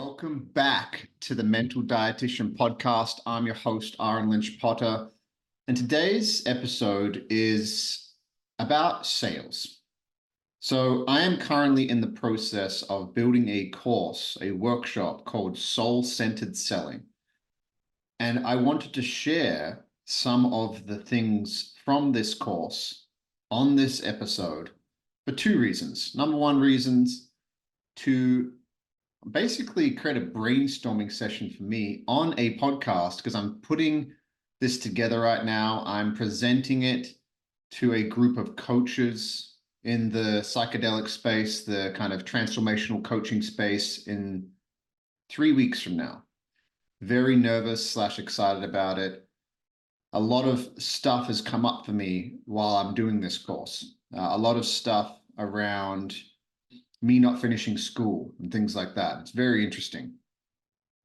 Welcome back to the Mental Dietitian Podcast. I'm your host, Ahren Lynch-potter, and today's episode is about sales. So I am currently in the process of building a course, a workshop called Soul-Centered Selling. And I wanted to share some of the things from this course on this episode for two reasons. Number one, reasons to basically create a brainstorming session for me on a podcast, because I'm putting this together right now. I'm presenting it to a group of coaches in the psychedelic space, the kind of transformational coaching space, in 3 weeks from now. Very nervous / excited about it. A lot of stuff has come up for me while I'm doing this course. A lot of stuff around me not finishing school and things like that. It's very interesting.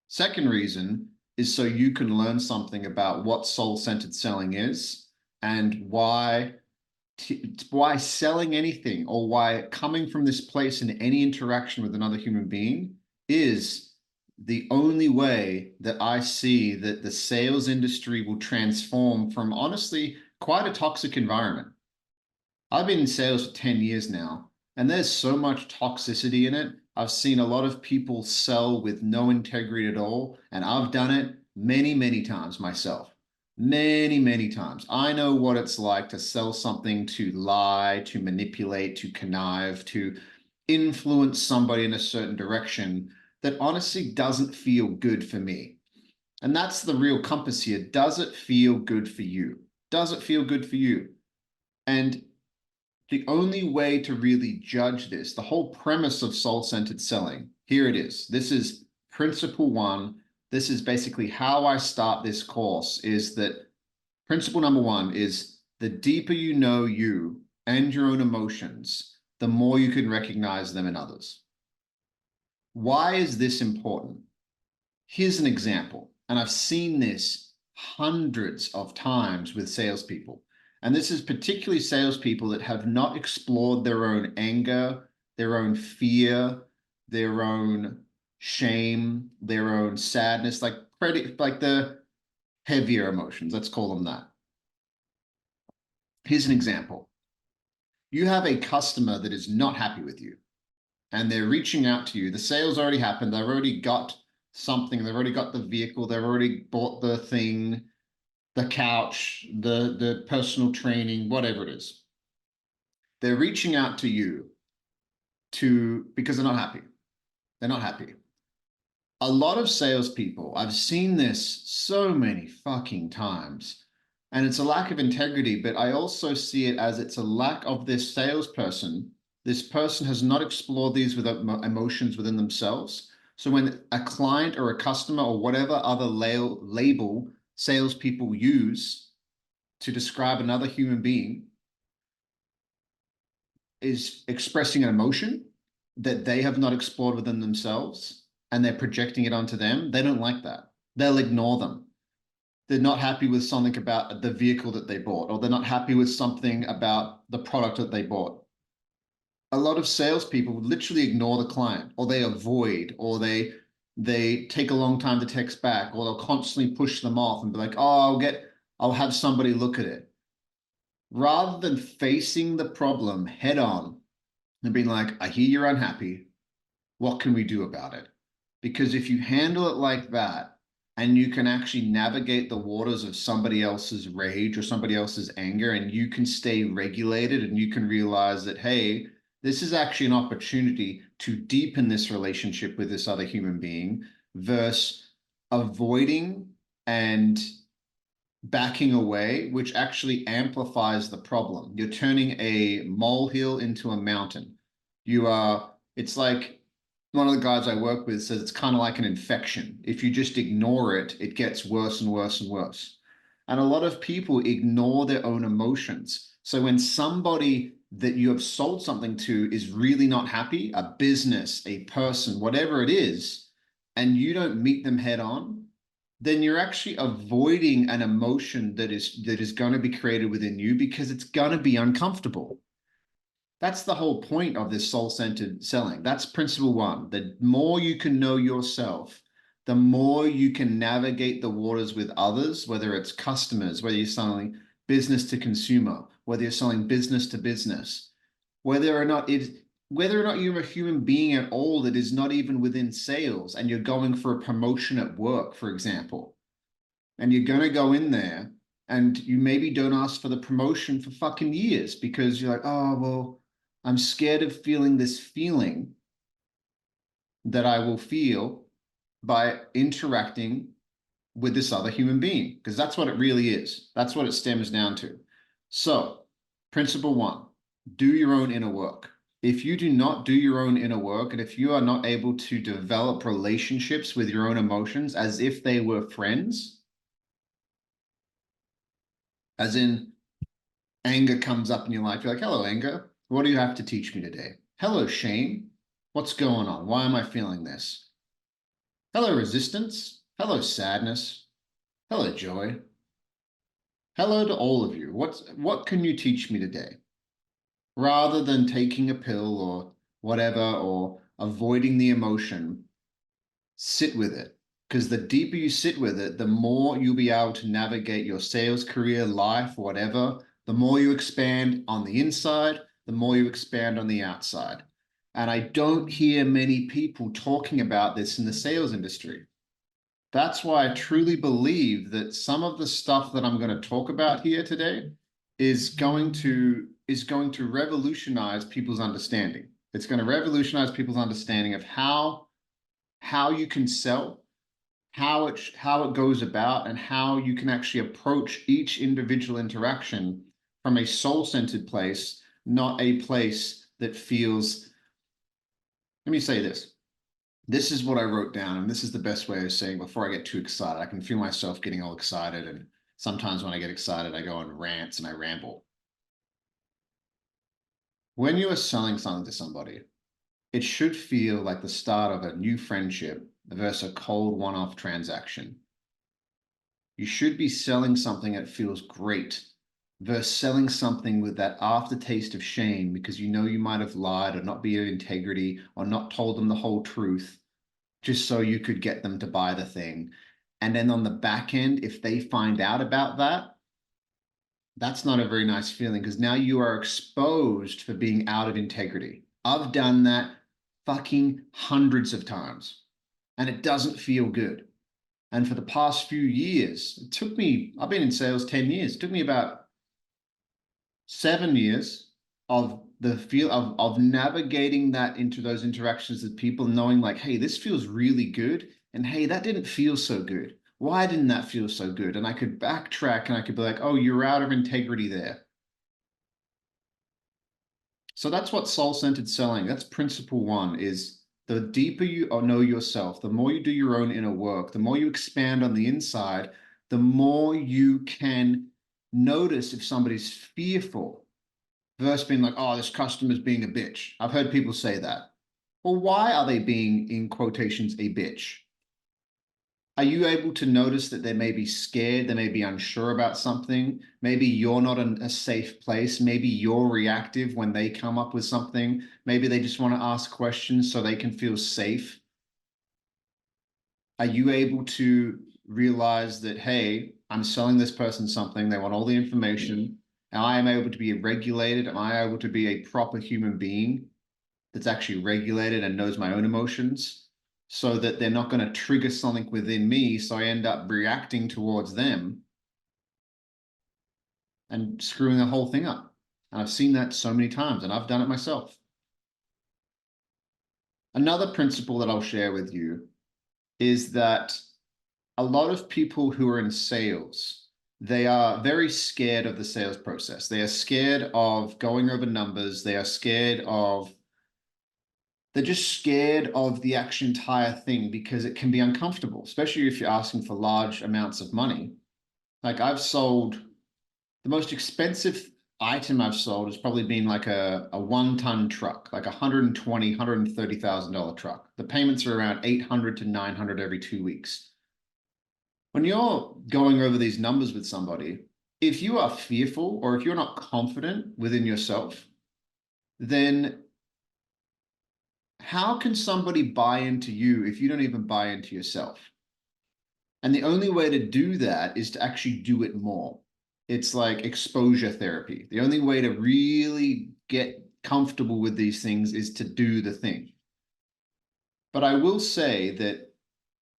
Second reason is so you can learn something about what soul-centered selling is and why selling anything, or why coming from this place in any interaction with another human being is the only way that I see that the sales industry will transform from, honestly, quite a toxic environment. I've been in sales for 10 years now, and there's so much toxicity in it. I've seen a lot of people sell with no integrity at all, and I've done it many, many times myself. Many, many times. I know what it's like to sell something, to lie, to manipulate, to connive, to influence somebody in a certain direction that honestly doesn't feel good for me. And that's the real compass here. Does it feel good for you? Does it feel good for you? And the only way to really judge this, the whole premise of soul-centered selling, here it is. This is principle one. This is basically how I start this course, is that principle number one is the deeper you know you and your own emotions, the more you can recognize them in others. Why is this important? Here's an example, and I've seen this hundreds of times with salespeople. And this is particularly salespeople that have not explored their own anger, their own fear, their own shame, their own sadness, like the heavier emotions, let's call them that. Here's an example. You have a customer that is not happy with you, and they're reaching out to you. The sale's already happened. They've already got something. They've already got the vehicle. They've already bought the thing, the couch, the personal training, whatever it is. They're reaching out to you because they're not happy. They're not happy. A lot of salespeople, I've seen this so many fucking times, and it's a lack of integrity, but I also see it as it's a lack of this salesperson. This person has not explored these emotions within themselves. So when a client or a customer or whatever other label salespeople use to describe another human being is expressing an emotion that they have not explored within themselves, and they're projecting it onto them, they don't like that. They'll ignore them. They're not happy with something about the vehicle that they bought, or they're not happy with something about the product that they bought. A lot of salespeople literally ignore the client, or they avoid, or they take a long time to text back, or they'll constantly push them off and be like, oh, I'll have somebody look at it. Rather than facing the problem head on and being like, I hear you're unhappy. What can we do about it? Because if you handle it like that, and you can actually navigate the waters of somebody else's rage or somebody else's anger, and you can stay regulated, and you can realize that, hey, this is actually an opportunity to deepen this relationship with this other human being, versus avoiding and backing away, which actually amplifies the problem. You're turning a molehill into a mountain. It's like, one of the guys I work with says it's kind of like an infection. If you just ignore it, it gets worse and worse and worse. And a lot of people ignore their own emotions. So when somebody that you have sold something to is really not happy, a business, a person, whatever it is, and you don't meet them head on, then you're actually avoiding an emotion that is going to be created within you, because it's going to be uncomfortable. That's the whole point of this soul-centered selling. That's principle one. The more you can know yourself, the more you can navigate the waters with others, whether it's customers, whether you're selling business to consumer, whether you're selling business to business, whether or not you're a human being at all that is not even within sales and you're going for a promotion at work, for example, and you're going to go in there and you maybe don't ask for the promotion for fucking years because you're like, oh, well, I'm scared of feeling this feeling that I will feel by interacting with this other human being, because that's what it really is. That's what it stems down to. So, principle one, do your own inner work. If you do not do your own inner work, and if you are not able to develop relationships with your own emotions as if they were friends, as in anger comes up in your life, you're like, hello, anger. What do you have to teach me today? Hello, shame. What's going on? Why am I feeling this? Hello, resistance. Hello, sadness. Hello, joy. Hello to all of you. What can you teach me today? Rather than taking a pill or whatever or avoiding the emotion, sit with it. Because the deeper you sit with it, the more you'll be able to navigate your sales career, life, whatever. The more you expand on the inside, the more you expand on the outside. And I don't hear many people talking about this in the sales industry. That's why I truly believe that some of the stuff that I'm going to talk about here today is going to revolutionize people's understanding. It's going to revolutionize people's understanding of how you can sell, how it goes about, and how you can actually approach each individual interaction from a soul-centered place, not a place that feels. Let me say this. This is what I wrote down, and this is the best way of saying before I get too excited. I can feel myself getting all excited, and sometimes when I get excited, I go on rants and I ramble. When you are selling something to somebody, it should feel like the start of a new friendship versus a cold one-off transaction. You should be selling something that feels great versus selling something with that aftertaste of shame because you know you might have lied or not be in integrity or not told them the whole truth just so you could get them to buy the thing. And then on the back end, if they find out about that, that's not a very nice feeling because now you are exposed for being out of integrity. I've done that fucking hundreds of times and it doesn't feel good. And for the past few years, I've been in sales 10 years. It took me about 7 years of the feel of navigating that into those interactions with people, knowing like, hey, this feels really good. And hey, that didn't feel so good. Why didn't that feel so good? And I could backtrack and I could be like, oh, you're out of integrity there. So that's what soul-centered selling, that's principle one, is the deeper you know yourself, the more you do your own inner work, the more you expand on the inside, the more you can notice if somebody's fearful versus being like, oh, this customer's being a bitch. I've heard people say that. Well, why are they being, in quotations, a bitch? Are you able to notice that they may be scared, they may be unsure about something? Maybe you're not in a safe place. Maybe you're reactive when they come up with something. Maybe they just want to ask questions so they can feel safe. Are you able to realize that, hey, I'm selling this person something, they want all the information, and I am able to be regulated? Am I able to be a proper human being that's actually regulated and knows my own emotions so that they're not going to trigger something within me, so I end up reacting towards them and screwing the whole thing up? And I've seen that so many times, and I've done it myself. Another principle that I'll share with you is that a lot of people who are in sales, they are very scared of the sales process. They are scared of going over numbers. They're just scared of the actual entire thing because it can be uncomfortable, especially if you're asking for large amounts of money. Like I've sold, the most expensive item I've sold has probably been like a 1-ton truck, like $120,000, $130,000 truck. The payments are around 800 to 900 every 2 weeks. When you're going over these numbers with somebody, if you are fearful or if you're not confident within yourself, then how can somebody buy into you if you don't even buy into yourself? And the only way to do that is to actually do it more. It's like exposure therapy. The only way to really get comfortable with these things is to do the thing. But I will say that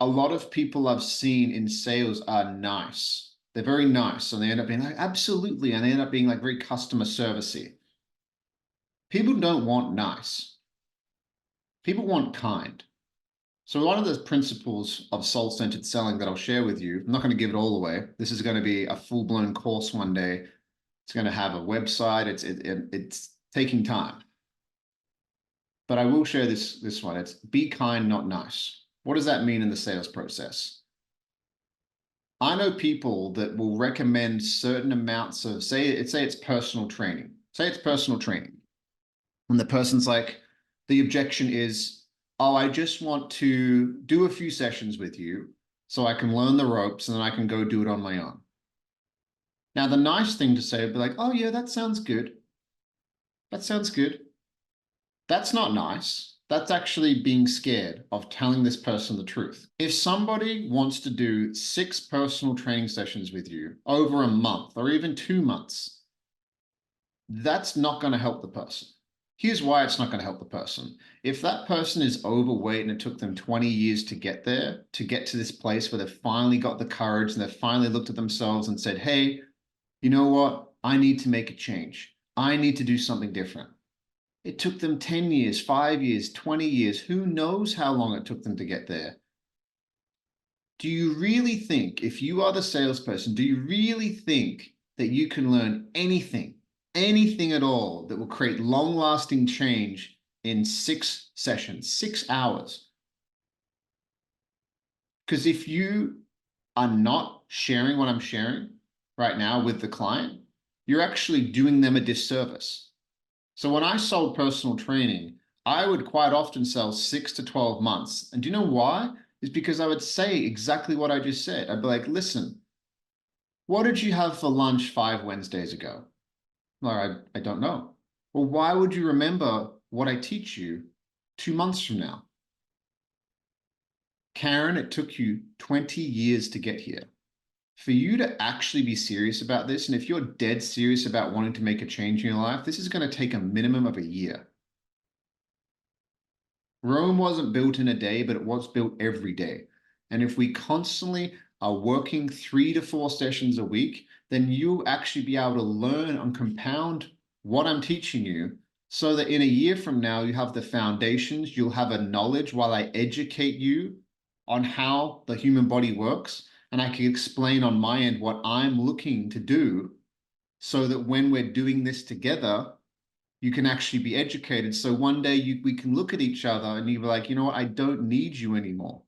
a lot of people I've seen in sales are nice. They're very nice, and they end up being like, absolutely, and they end up being like very customer servicey. People don't want nice. People want kind. So one of the principles of soul-centered selling that I'll share with you, I'm not going to give it all away. This is going to be a full-blown course one day. It's going to have a website. It's taking time. But I will share this one. It's be kind, not nice. What does that mean in the sales process? I know people that will recommend certain amounts of, say it's personal training. Say it's personal training. And the person's like, the objection is, oh, I just want to do a few sessions with you so I can learn the ropes and then I can go do it on my own. Now, the nice thing to say would be like, oh, yeah, that sounds good. That sounds good. That's not nice. That's actually being scared of telling this person the truth. If somebody wants to do 6 personal training sessions with you over a month or even 2 months, that's not going to help the person. Here's why it's not going to help the person. If that person is overweight and it took them 20 years to get there, to get to this place where they've finally got the courage and they've finally looked at themselves and said, hey, you know what? I need to make a change. I need to do something different. It took them 10 years, 5 years, 20 years. Who knows how long it took them to get there? Do you really think, if you are the salesperson, do you really think that you can learn anything at all that will create long-lasting change in 6 sessions, 6 hours? Because if you are not sharing what I'm sharing right now with the client, you're actually doing them a disservice. So when I sold personal training, I would quite often sell 6 to 12 months. And do you know why? It's because I would say exactly what I just said. I'd be like, listen, what did you have for lunch 5 Wednesdays ago? Well, I don't know. Well, why would you remember what I teach you 2 months from now? Karen, it took you 20 years to get here. For you to actually be serious about this, and if you're dead serious about wanting to make a change in your life, this is going to take a minimum of a year. Rome wasn't built in a day, but it was built every day. And if we constantly are working 3 to 4 sessions a week, then you'll actually be able to learn and compound what I'm teaching you so that in a year from now, you have the foundations, you'll have a knowledge while I educate you on how the human body works. And I can explain on my end what I'm looking to do so that when we're doing this together, you can actually be educated. So one day we can look at each other and you'll be like, you know what? I don't need you anymore.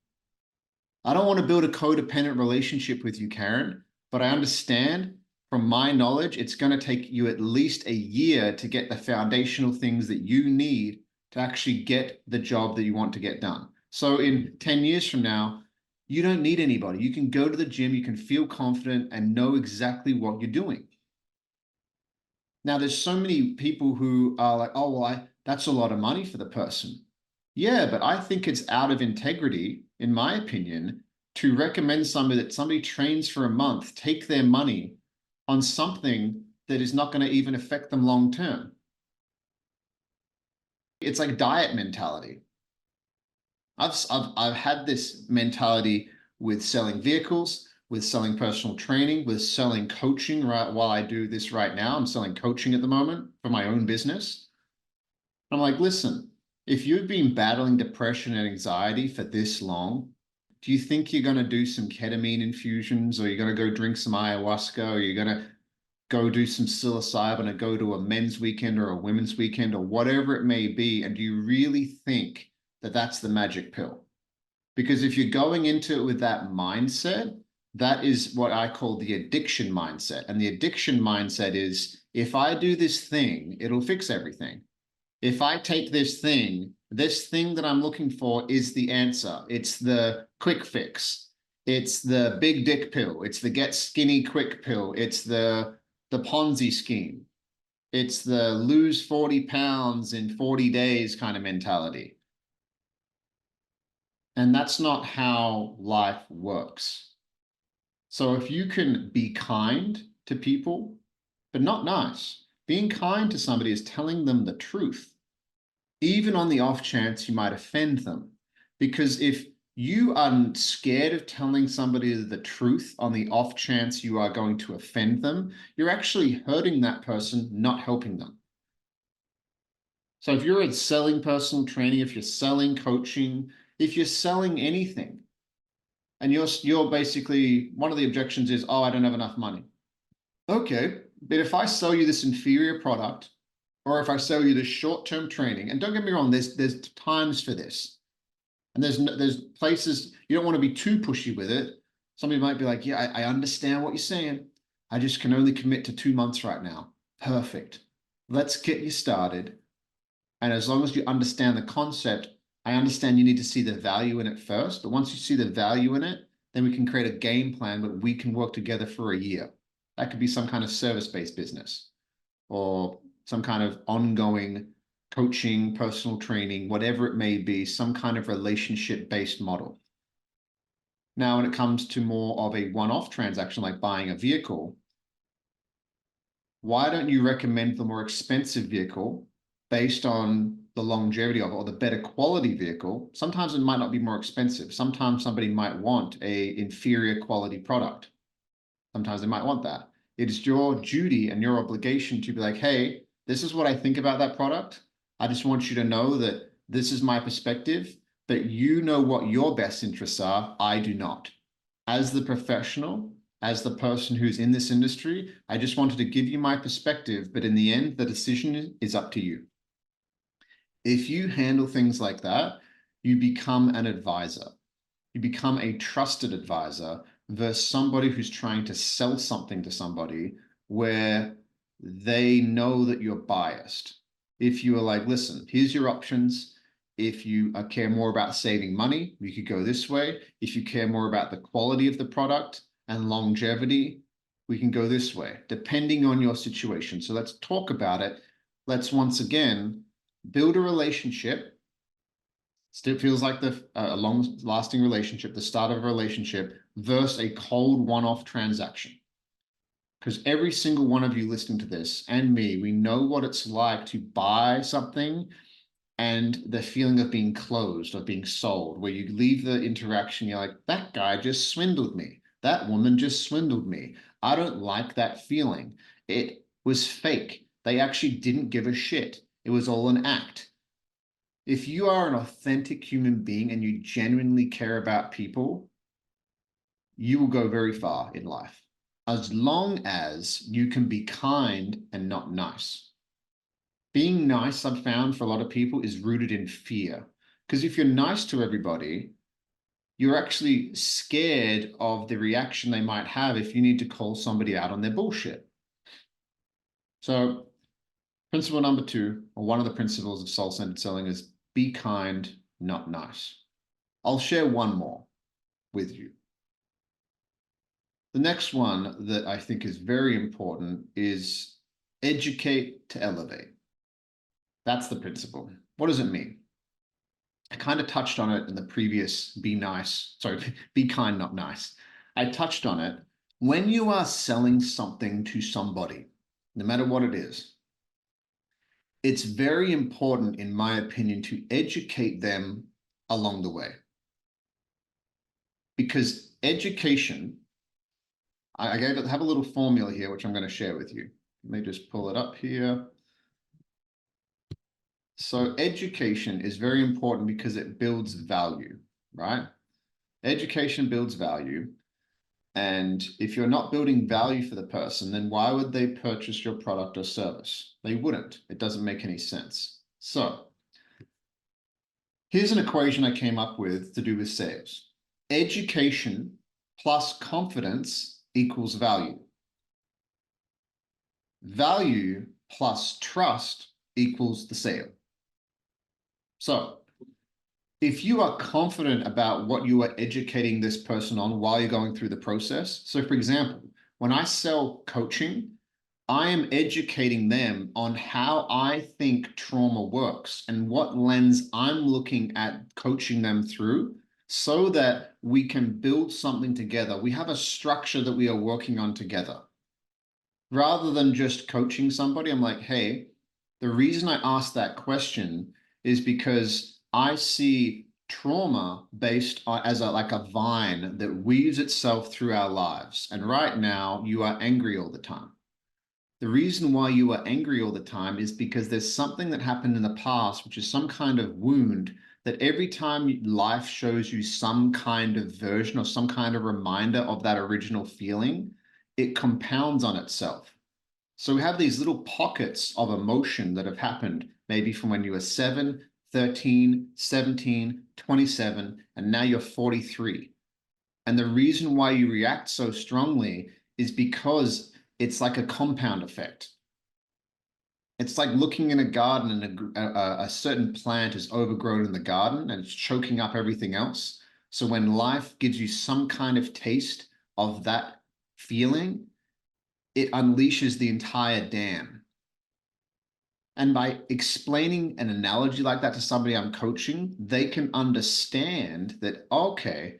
I don't want to build a codependent relationship with you, Karen, but I understand from my knowledge, it's going to take you at least a year to get the foundational things that you need to actually get the job that you want to get done. So in 10 years from now, you don't need anybody. You can go to the gym, you can feel confident and know exactly what you're doing. Now, there's so many people who are like, oh, well, that's a lot of money for the person. Yeah, but I think it's out of integrity, in my opinion, to recommend somebody that somebody trains for a month, take their money on something that is not going to even affect them long term. It's like diet mentality. I've had this mentality with selling vehicles, with selling personal training, with selling coaching. Right while I do this right now, I'm selling coaching at the moment for my own business. I'm like, listen, if you've been battling depression and anxiety for this long, do you think you're going to do some ketamine infusions, or you're going to go drink some ayahuasca, or you're going to go do some psilocybin and go to a men's weekend or a women's weekend or whatever it may be? And do you really think that that's the magic pill? Because if you're going into it with that mindset, that is what I call the addiction mindset. And the addiction mindset is, if I do this thing, it'll fix everything. If I take this thing that I'm looking for is the answer. It's the quick fix. It's the big dick pill. It's the get skinny quick pill. It's the Ponzi scheme. It's the lose 40 pounds in 40 days kind of mentality. And that's not how life works. So if you can be kind to people, but not nice, being kind to somebody is telling them the truth, even on the off chance you might offend them. Because if you are scared of telling somebody the truth on the off chance you are going to offend them, you're actually hurting that person, not helping them. So if you're selling personal training, if you're selling coaching, if you're selling anything, and you're basically, one of the objections is, oh, I don't have enough money. Okay, but if I sell you this inferior product, or if I sell you this short-term training, and don't get me wrong, there's times for this, and there's places you don't want to be too pushy with it. Somebody might be like, yeah, I understand what you're saying. I just can only commit to 2 months right now. Perfect. Let's get you started. And as long as you understand the concept, I understand you need to see the value in it first. But once you see the value in it, then we can create a game plan that we can work together for a year. That could be some kind of service-based business or some kind of ongoing coaching, personal training, whatever it may be, some kind of relationship-based model. Now, when it comes to more of a one-off transaction like buying a vehicle, why don't you recommend the more expensive vehicle based on the longevity of it, or the better quality vehicle? Sometimes it might not be more expensive. Sometimes somebody might want a inferior quality product. Sometimes they might want that. It is your duty and your obligation to be like, hey, this is what I think about that product. I just want you to know that this is my perspective, but you know what your best interests are. I do not. As the professional, as the person who's in this industry, I just wanted to give you my perspective, but in the end, the decision is up to you. If you handle things like that, you become an advisor. You become a trusted advisor versus somebody who's trying to sell something to somebody where they know that you're biased. If you are like, listen, here's your options. If you care more about saving money, you could go this way. If you care more about the quality of the product and longevity, we can go this way, depending on your situation. So let's talk about it. Let's once again build a relationship. Still feels like a long-lasting relationship, the start of a relationship, versus a cold one-off transaction. Because every single one of you listening to this, and me, we know what it's like to buy something and the feeling of being closed, of being sold, where you leave the interaction, you're like, that guy just swindled me. That woman just swindled me. I don't like that feeling. It was fake. They actually didn't give a shit. It was all an act. If you are an authentic human being and you genuinely care about people, you will go very far in life, as long as you can be kind and not nice. Being nice, I've found for a lot of people, is rooted in fear. Because if you're nice to everybody, you're actually scared of the reaction they might have if you need to call somebody out on their bullshit. So principle number 2, or one of the principles of soul-centered selling, is be kind, not nice. I'll share one more with you. The next one that I think is very important is educate to elevate. That's the principle. What does it mean? I kind of touched on it in the previous be kind, not nice. I touched on it. When you are selling something to somebody, no matter what it is, it's very important, in my opinion, to educate them along the way. Because education, I have a little formula here, which I'm going to share with you. Let me just pull it up here. So education is very important because it builds value, right? Education builds value. And if you're not building value for the person, then why would they purchase your product or service? They wouldn't. It doesn't make any sense. So here's an equation I came up with to do with sales. Education plus confidence equals value. Value plus trust equals the sale. So if you are confident about what you are educating this person on while you're going through the process. So for example, when I sell coaching, I am educating them on how I think trauma works and what lens I'm looking at coaching them through so that we can build something together. We have a structure that we are working on together. Rather than just coaching somebody, I'm like, hey, the reason I asked that question is because I see trauma based on, as like a vine that weaves itself through our lives. And right now, you are angry all the time. The reason why you are angry all the time is because there's something that happened in the past, which is some kind of wound that every time life shows you some kind of version or some kind of reminder of that original feeling, it compounds on itself. So we have these little pockets of emotion that have happened, maybe from when you were 7, 13, 17, 27, and now you're 43. And the reason why you react so strongly is because it's like a compound effect. It's like looking in a garden and a certain plant is overgrown in the garden and it's choking up everything else. So when life gives you some kind of taste of that feeling, it unleashes the entire dam. And by explaining an analogy like that to somebody I'm coaching, they can understand that, okay,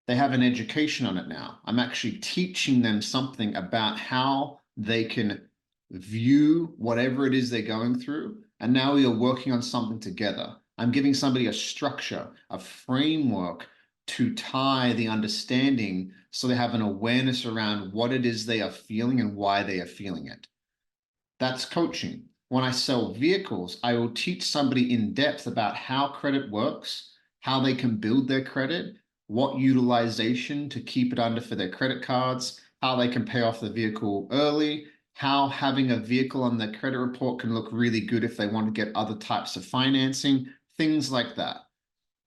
they have an education on it now. I'm actually teaching them something about how they can view whatever it is they're going through. And now we are working on something together. I'm giving somebody a structure, a framework to tie the understanding so they have an awareness around what it is they are feeling and why they are feeling it. That's coaching. When I sell vehicles, I will teach somebody in depth about how credit works, how they can build their credit, what utilization to keep it under for their credit cards, how they can pay off the vehicle early, how having a vehicle on their credit report can look really good if they want to get other types of financing, things like that.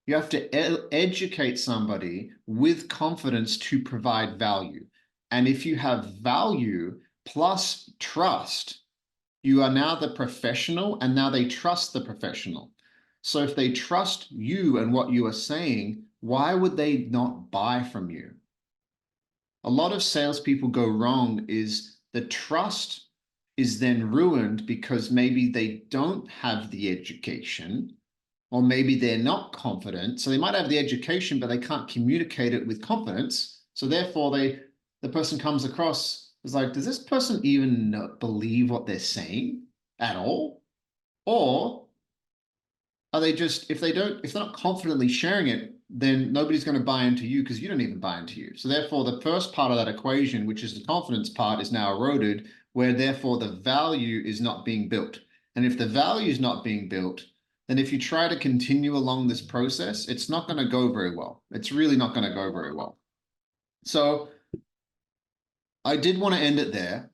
You have to educate somebody with confidence to provide value. And if you have value plus trust, you are now the professional, and now they trust the professional. So if they trust you and what you are saying, why would they not buy from you? A lot of salespeople go wrong is the trust is then ruined because maybe they don't have the education, or maybe they're not confident. So they might have the education, but they can't communicate it with confidence. So therefore, the person comes across as like, does this person even believe what they're saying at all? Or are they just, if they're not confidently sharing it, then nobody's going to buy into you because you don't even buy into you. So therefore, the first part of that equation, which is the confidence part, is now eroded, where therefore the value is not being built. And if the value is not being built, then if you try to continue along this process, it's not going to go very well. It's really not going to go very well. So I did want to end it there.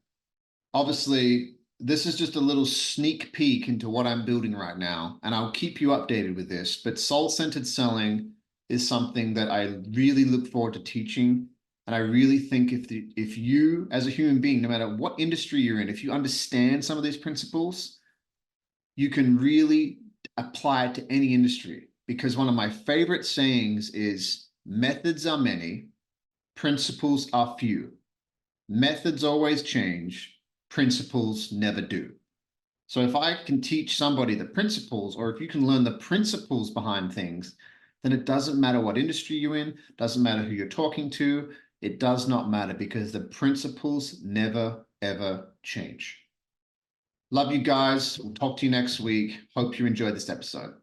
Obviously, this is just a little sneak peek into what I'm building right now, and I'll keep you updated with this. But soul-centered selling is something that I really look forward to teaching. And I really think if you, as a human being, no matter what industry you're in, if you understand some of these principles, you can really apply it to any industry. Because one of my favorite sayings is, methods are many, principles are few. Methods always change, principles never do. So if I can teach somebody the principles, or if you can learn the principles behind things, then it doesn't matter what industry you're in, doesn't matter who you're talking to, it does not matter because the principles never, ever change. Love you guys. We'll talk to you next week. Hope you enjoyed this episode.